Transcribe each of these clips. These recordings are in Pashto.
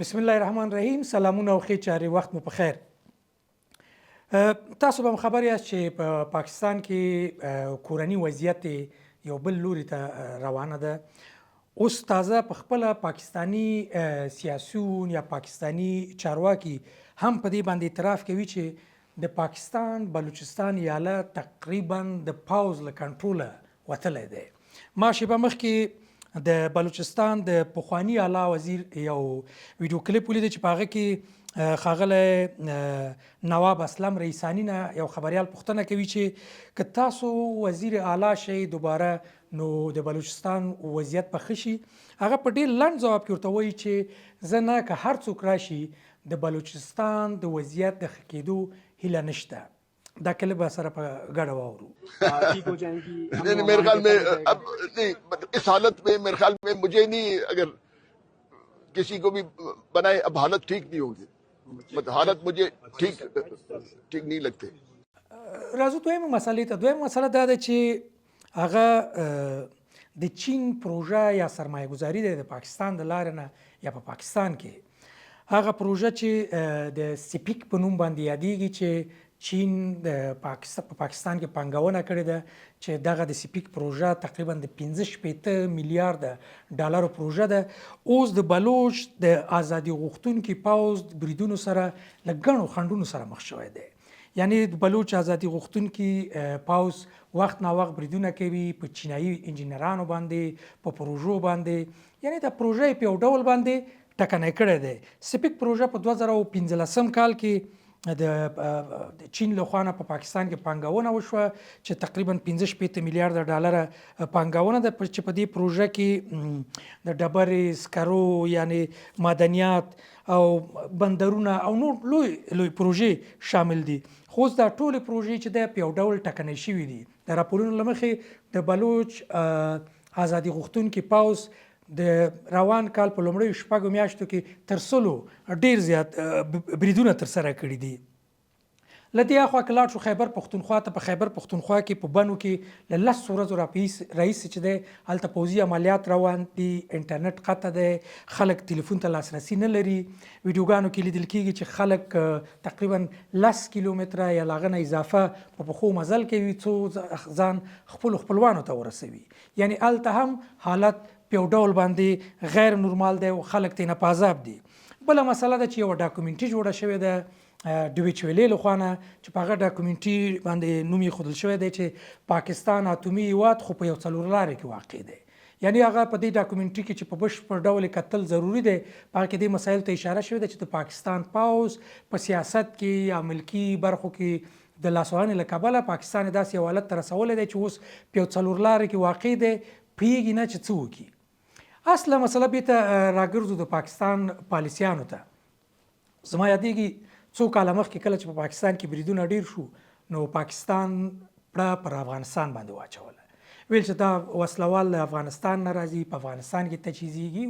بسم الله الرحمن الرحیم. سلامونه او ښې چارې، وخت مو په خیر. تاسو به هم خبر یاست چې په پاکستان کې کورني وضعیت یو بل لوري ته روانه ده. اوس تازه په خپله پاکستانی سیاسیون یا پاکستانی چارواکي هم په دې باندې اعتراف کوي چې د پاکستان بلوچستان ایالت تقریبا د پاوز له کنټروله وتلی دی. ما شیبه مخکې د بلوچستان د پخواني اعلی وزیر یو ویډیو کلیپ ولیده چې په هغه کې ښاغلی نواب اسلم رئیسانی نه یو خبریال پوښتنه کوي چې که تاسو وزیر اعلی شئ دوباره نو د بلوچستان وضعیت به ښه شي. هغه په ډېر لنډ ځواب کې ورته وایي چې زه نه که هر څوک راشي د بلوچستان د وضعیت د ښه کېدو هیله نشته. دا کلپ به سره په ګډه واورو. मेरे ख्याल में अब नहीं, इस हालत में मेरे ख्याल में मुझे नहीं, अगर किसी को भी बनाए अब हालत ठीक नहीं होगी. हालत मुझे ठीक नहीं लगते. راځو دویمه مسلې ته. دویمه مسله دا ده چې هغه د چین پروژه یا سرمایه گذاري ده د پاکستان د لارې نه یا په پاکستان کې هغه پروژه چې د سپیک په نوم باندې یادېږي چې چین په پاکستان کې پانګونه کړې ده چې دغه د سپیک پروژه تقریبا د 15 میلیارد ډالرو پروژه ده. اوس د بلوچ د ازادي غوښتونکي پوځ بریدونو سره له ګڼو خنډونو سره مخ شوی دی. یعنی د بلوچ ازادي غوښتونکي پوځ وخت نا وخت بریدونه کوي په چینایي انجینرانو باندې، په پروژو باندې. یعنی دا پروژه په یو ډول باندې ټکنی کړی دی. سپیک پروژه په 2015 کال کې د چین له خوا نه په پاکستان کې پانګونه وشوه چې تقریبا 15 میلیارد ډالره پانګونه ده چې په دې پروژه کې د ډبرې، سکرو یعنی معدنیات او بندرونه او نور لوی پروژې شامل دي. خو اوس دا ټولې پروژې چې ده په یو ډول ټکنۍ شوي دي. د راپورونو له مخې د بلوچ ازادي غوښتونکي پوځ د روان کال په لومړیو 6 میاشتو کې تر 100 ډیر زیات بریدونه ترسره کړي دي. له دې اخوا که لاړ شو خیبر پښتونخوا ته، په خیبر پښتونخوا کې په بنو کې له 10 ورځو راهیسې چې دی هلته پوځي عملیات روان دي، انټرنیټ قطع دی، خلک تلیفون ته لاسرسي نه لري. ویډیوګانو کې لیدل کېږي چې خلک تقریبا 10 کیلومتره یا له هغه نه اضافه په پښو مزل کوي څو ځان خپلو خپلوانو ته ورسوي. یعنی هلته هم حالت په یو ډول باندې غیر نورمال دی او خلک ترې په عذاب دي. بله مسله ده چې یوه ډاکومنټري جوړه شوې ده ډویچ ویلې له خوا نه چې په هغه ډاکومنټري باندې نوم یې ښودل شوی دی چې پاکستان اتومي هیواد خو په یو څلور لارې کې واقع دی. یعنی هغه په دې ډاکومنټري کې چې په بشپړ ډول کتل ضروري دی په هغه کې دې مسایلو ته اشاره شوې ده چې د پاکستان پوځ په سیاست کې یا ملکي برخو کې د لاسوهنې له کبله پاکستان داسې یو حالت ته رسولی دی چې اوس په یو څلور لارې کې واقع دی، پوهېږي نه چې څه وکړي. اصله مسله بیرته راګرځو د پاکستان پالیسیانو ته. زما یادېږي څو کاله مخکې کله چې په پاکستان کې بریدونه ډېر شو نو پاکستان پړه پر افغانستان باندې واچوله. ویل چې دا وسلوال له افغانستان نه راځي، په افغانستان کې تجهیزېږي.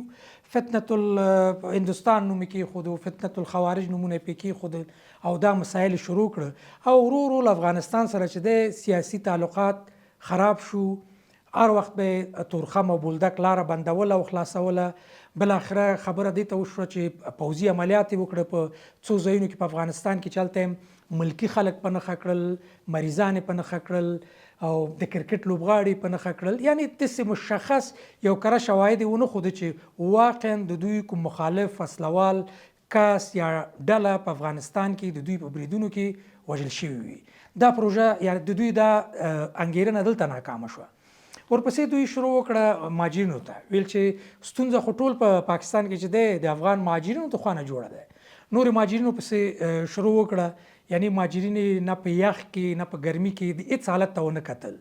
فتنة الهندوستان نوم یې کېښودو، فتنة الخوارج نومونه یې پرې کېښودل او دا مسایل شروع کړه او ورو ورو له افغانستان سره چې دی سیاسي تعلقات خراب شو. هر وخت به تورخم او بولدک لاره بندوله او خلاصوله. بالاخره خبره دې ته وشوه چې پوځي عملیات یې وکړه په څو ځایونو کې په افغانستان کې چې هلته ملکي خلک په نښه کړل، مریضان یې په نښه کړل او د کرکټ لوبغاړي په نښه کړل. یعنی داسې مشخص یو کره شواهد یې ونه ښوده چې واقعا د دوی کوم مخالف وسلوال کس یا ډله په افغانستان کې د دوی په بریدونو کې وژل شوي وي. دا پروژه یا د دوی دا انګېرنه دلته ناکامه شوه. ورپسې دوی شروع وکړه مهاجرینو ته. ویل چې ستونزه خو ټول په پاکستان کې چې دی د افغان مهاجرینو د خوا نه جوړه ده. نورې مهاجرینو پسې شروع وکړه. یعنی مهاجرین نه په یخ کې نه په ګرمي کې د هېڅ حالت ته ونه کتل.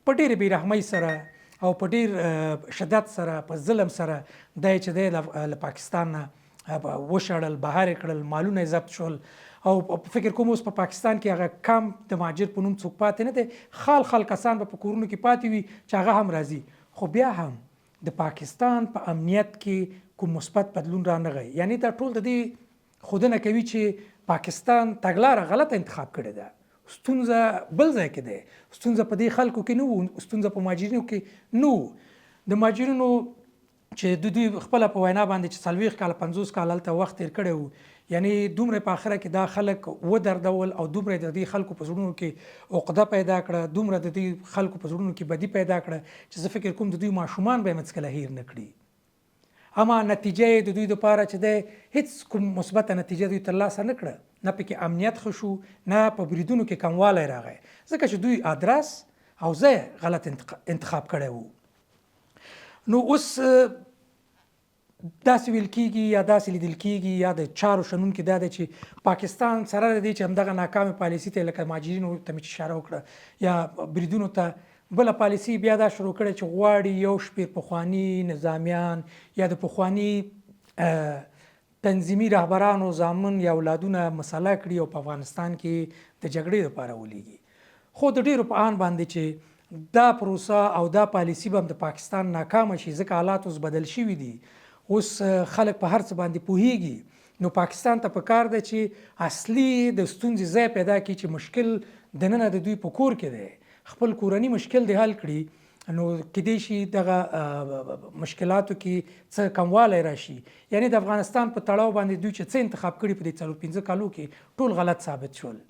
په ډېرې بېرحمۍ سره او په ډېر شدت سره په ظلم سره دی چې دی له پاکستان نه وشړل، بهر یې کړل، مالونه یې ضبط شول. او فکر کوم اوس په پاکستان کې هغه کم د مهاجر په نوم څوک پاتې نه دی. خال کسان به په کورونو کې پاتې وي چې هغه هم راځي. خو بیا هم د پاکستان په امنیت کې کوم مثبت بدلون رانغی. یعنی دا ټول د دې ښودنه کوي چې پاکستان تګلاره غلطه انتخاب کړې ده. ستونزه بل ځای کې ده. ستونزه په دې خلکو کې نه وو، ستونزه په مهاجرینو کې نه وو. د مهاجرینو چې د دوی خپله په وینا باندې چې 40 کاله 50 کاله هلته وخت تېر کړی و، یعنی دومره په آخره کې دا خلک ودردول او دومره د دې خلکو په زړونو کې عقده پیدا کړه، دومره د دې خلکو په زړونو کې بدي پیدا کړه چې زه فکر کوم د دوی ماشومان به یې هېڅکله هیر نه کړي. اما نتیجه یې د دوی دپاره چې دی هېڅ کوم مثبته نتیجه دوی ترلاسه نه کړه، نه پکې امنیت ښه شو، نه په بریدونو کې کموالی راغی، ځکه چې دوی ادرس او ځای غلط انتخاب کړی و. نو اوس داسې ویل کېږي یا داسې لیدل کېږي یا د چارو شنونکي دا دی چې پاکستان سره د دې چې همدغه ناکامې پالیسي ته لکه مهاجرینو ته مې اشاره وکړه یا بریدونو ته بله پالیسي بیا دا شروع کړې چې غواړي یو شمېر پخواني نظامیان یا د پخواني تنظیمي رهبرانو زامن یا اولادونه مسله کړي او په افغانستان کې د جګړې لپاره ولیږي. خو د ډېرو په آن باندې چې دا پروسه او دا پالیسي به هم د پاکستان ناکامه شي، ځکه حالات اوس بدل شوي دي، اوس خلک په هر څه باندې پوهیږي. نو پاکستان ته پکار ده چې اصلي د ستونزې ځای پیدا کړي چې مشکل دننه د دوی په کور کې دی، خپل کورني مشکل دی حل کړي، نو کیدای شي دغه مشکلاتو کې څه کموالی راشي. یعنی د افغانستان په تړاو باندې دوی چې څه انتخاب کړي په دې 4-5 کالو کې ټول غلط ثابت شول.